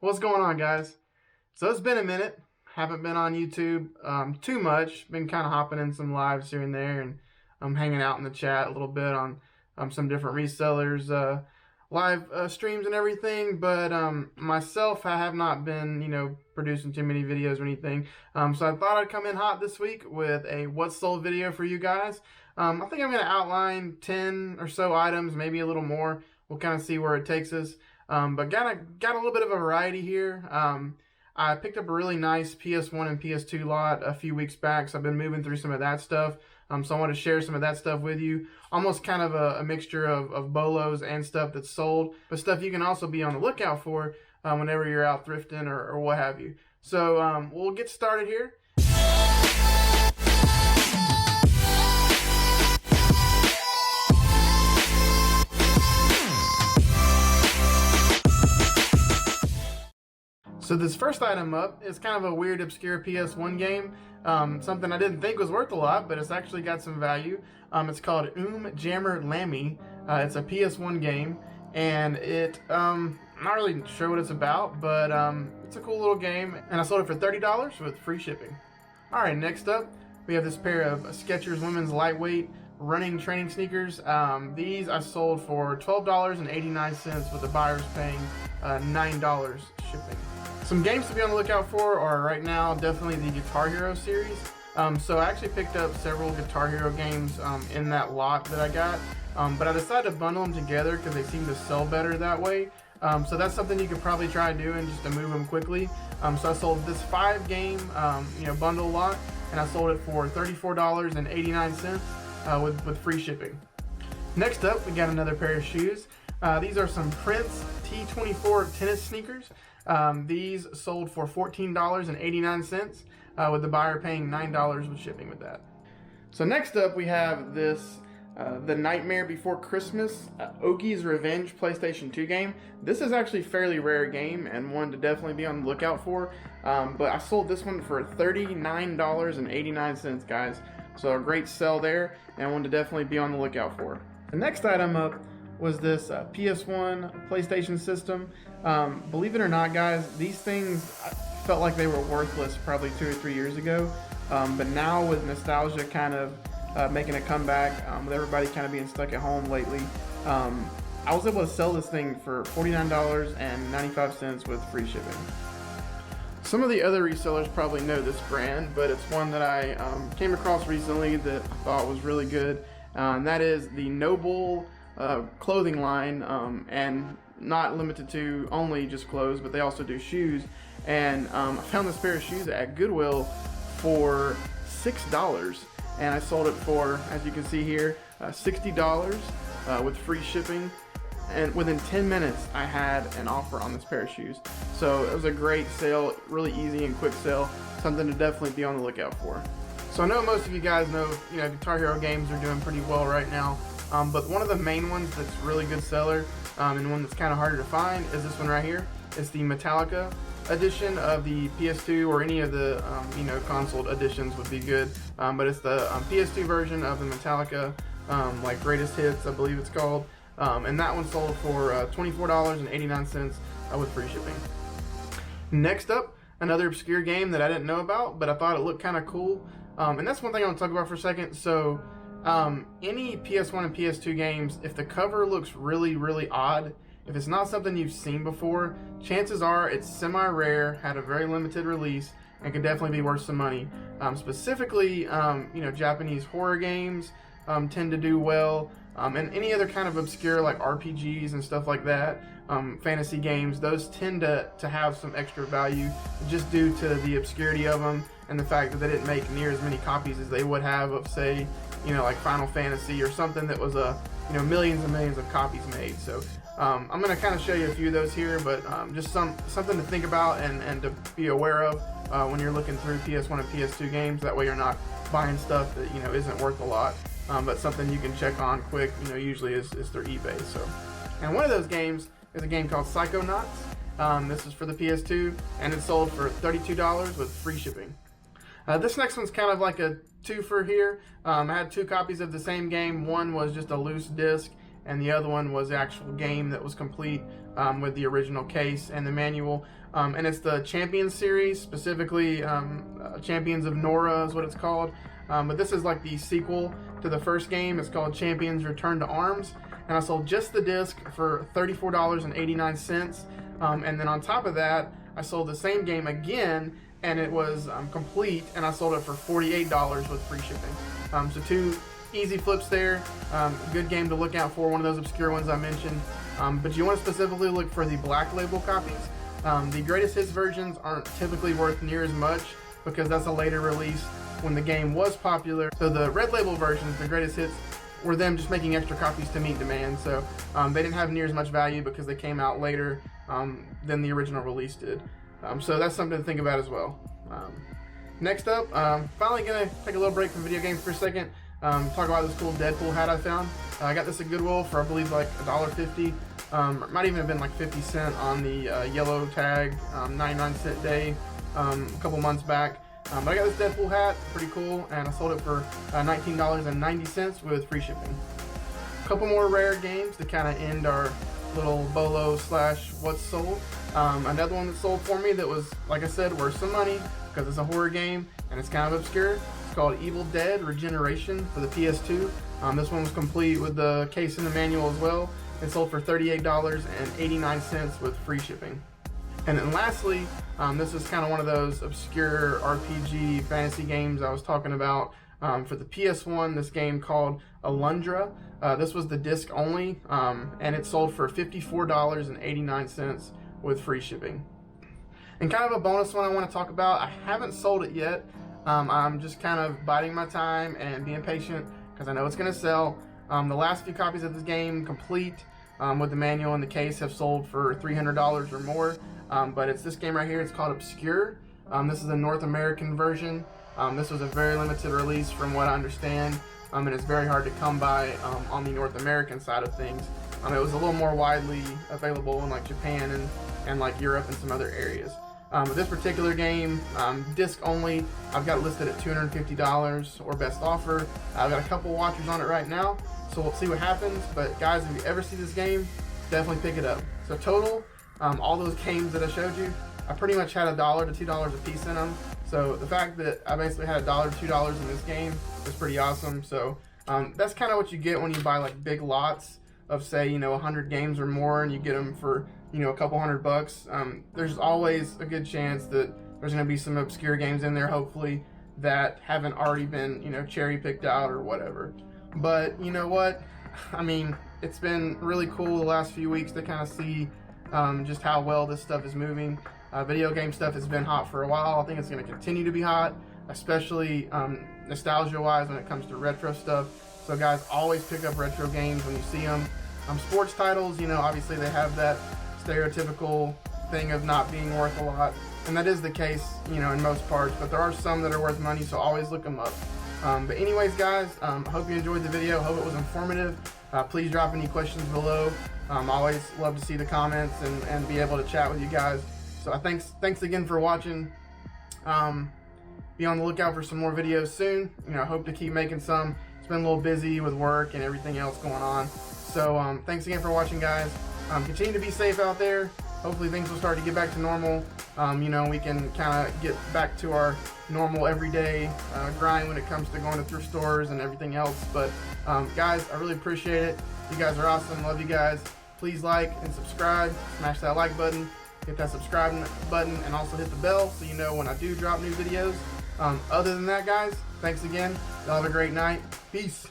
What's going on, guys? So it's been a minute. Haven't been on YouTube too much. Been kind of hopping in some lives here and there, and I'm hanging out in the chat a little bit on some different resellers, live streams and everything. But myself, I have not been, producing too many videos or anything. So I thought I'd come in hot this week with a what's sold video for you guys. I think I'm going to outline 10 or so items, maybe a little more. We'll kind of see where it takes us. But got a little bit of a variety here. I picked up a really nice PS1 and PS2 lot a few weeks back, so I've been moving through some of that stuff. So I want to share some of that stuff with you. Almost kind of a mixture of BOLOs and stuff that's sold, but stuff you can also be on the lookout for whenever you're out thrifting or what have you. So we'll get started here. So this first item up is kind of a weird, obscure PS1 game. Something I didn't think was worth a lot, but it's actually got some value. It's called Jammer Lammy. It's a PS1 game, and I'm not really sure what it's about, but it's a cool little game, and I sold it for $30 with free shipping. All right, next up, we have this pair of Skechers women's lightweight running training sneakers. These I sold for $12.89 with the buyers paying $9 shipping. Some games to be on the lookout for are right now definitely the Guitar Hero series. So I actually picked up several Guitar Hero games in that lot that I got, but I decided to bundle them together because they seem to sell better that way. So that's something you could probably try doing just to move them quickly. So I sold this 5-game bundle lot, and I sold it for $34.89 with free shipping. Next up, we got another pair of shoes. These are some Prince T24 tennis sneakers. These sold for $14.89 with the buyer paying $9 with shipping with that. So next up we have this The Nightmare Before Christmas Ogie's Revenge PlayStation 2 game. This is actually a fairly rare game and one to definitely be on the lookout for. But I sold this one for $39.89, guys. So a great sell there, and one to definitely be on the lookout for. The next item up was this PS1 PlayStation system. Believe it or not, guys, these things felt like they were worthless probably 2 or 3 years ago. But now with nostalgia kind of making a comeback, with everybody kind of being stuck at home lately, I was able to sell this thing for $49.95 with free shipping. Some of the other resellers probably know this brand, but it's one that I came across recently that I thought was really good. And that is the Noble clothing line, and not limited to only just clothes, but they also do shoes. And I found this pair of shoes at Goodwill for $6, and I sold it for, as you can see here, $60 with free shipping. And within 10 minutes, I had an offer on this pair of shoes. So it was a great sale, really easy and quick sale, something to definitely be on the lookout for. So I know most of you guys know, Guitar Hero games are doing pretty well right now. But one of the main ones that's really good seller, and one that's kind of harder to find, is this one right here. It's the Metallica edition of the PS2, or any of the console editions would be good. But it's the PS2 version of the Metallica, like Greatest Hits, I believe it's called. And that one sold for $24.89 with free shipping. Next up, another obscure game that I didn't know about, but I thought it looked kind of cool. And that's one thing I want to talk about for a second. So any PS1 and PS2 games, if the cover looks really, really odd, if it's not something you've seen before, chances are it's semi-rare, had a very limited release, and could definitely be worth some money. Specifically, Japanese horror games tend to do well, and any other kind of obscure like RPGs and stuff like that, fantasy games, those tend to have some extra value just due to the obscurity of them and the fact that they didn't make near as many copies as they would have of, say, like Final Fantasy or something that was millions and millions of copies made. So I'm going to kind of show you a few of those here, but just something to think about and to be aware of when you're looking through PS1 and PS2 games. That way you're not buying stuff that isn't worth a lot, but something you can check on quick. Usually is through eBay. So, and one of those games is a game called Psychonauts. This is for the PS2, and it's sold for $32 with free shipping. This next one's kind of like a twofer here. I had 2 copies of the same game. One was just a loose disc, and the other one was the actual game that was complete with the original case and the manual. And it's the Champions series, specifically Champions of Nora is what it's called. But this is like the sequel to the first game. It's called Champions Return to Arms, and I sold just the disc for $34.89. And then on top of that, I sold the same game again, and it was complete, and I sold it for $48 with free shipping. So two easy flips there. Good game to look out for, one of those obscure ones I mentioned. But you want to specifically look for the black label copies. The greatest hits versions aren't typically worth near as much because that's a later release when the game was popular. So the red label versions, the greatest hits, were them just making extra copies to meet demand. So they didn't have near as much value because they came out later than the original release did. So that's something to think about as well. Next up, finally gonna take a little break from video games for a second. Talk about this cool Deadpool hat I found. I got this at Goodwill for I believe like $1.50. Might even have been like 50 cents on the yellow tag 99-cent day a couple months back. But I got this Deadpool hat, pretty cool, and I sold it for $19.90 with free shipping. A couple more rare games to kind of end our little BOLO / what's sold. Another one that sold for me that was, like I said, worth some money because it's a horror game and it's kind of obscure. It's called Evil Dead Regeneration for the Ps2. This one was complete with the case and the manual as well. It sold for $38.89 with free shipping. And then lastly, this is kind of one of those obscure RPG fantasy games I was talking about. For the PS1, this game called Alundra. This was the disc only, and it sold for $54.89 with free shipping. And kind of a bonus one I want to talk about, I haven't sold it yet. I'm just kind of biding my time and being patient because I know it's going to sell. The last few copies of this game complete with the manual and the case have sold for $300 or more. But it's this game right here. It's called Obscure. This is a North American version. This was a very limited release from what I understand, and it's very hard to come by on the North American side of things. It was a little more widely available in like Japan and like Europe and some other areas. With this particular game, disc only, I've got it listed at $250 or best offer. I've got a couple watchers on it right now, so we'll see what happens. But guys, if you ever see this game, definitely pick it up. So total, all those games that I showed you, I pretty much had $1 to $2 a piece in them. So the fact that I basically had $1 to $2 in this game is pretty awesome. So that's kind of what you get when you buy like big lots of, say, 100 games or more, and you get them for a couple $100. There's always a good chance that there's going to be some obscure games in there, hopefully, that haven't already been cherry picked out or whatever. But you know what? I mean, it's been really cool the last few weeks to kind of see just how well this stuff is moving. Video game stuff has been hot for a while. I think it's going to continue to be hot, especially nostalgia-wise when it comes to retro stuff. So guys, always pick up retro games when you see them. Sports titles, obviously they have that stereotypical thing of not being worth a lot, and that is the case, in most parts, but there are some that are worth money, so always look them up. But anyways, guys, I hope you enjoyed the video. Hope it was informative. Please drop any questions below. I always love to see the comments and be able to chat with you guys. So thanks again for watching. Be on the lookout for some more videos soon. I hope to keep making some. It's been a little busy with work and everything else going on. So thanks again for watching, guys. Continue to be safe out there. Hopefully things will start to get back to normal. We can kind of get back to our normal everyday grind when it comes to going to thrift stores and everything else. But guys, I really appreciate it. You guys are awesome. Love you guys. Please like and subscribe. Smash that like button. Hit that subscribe button and also hit the bell so you know when I do drop new videos. Other than that, guys, thanks again. Y'all have a great night. Peace.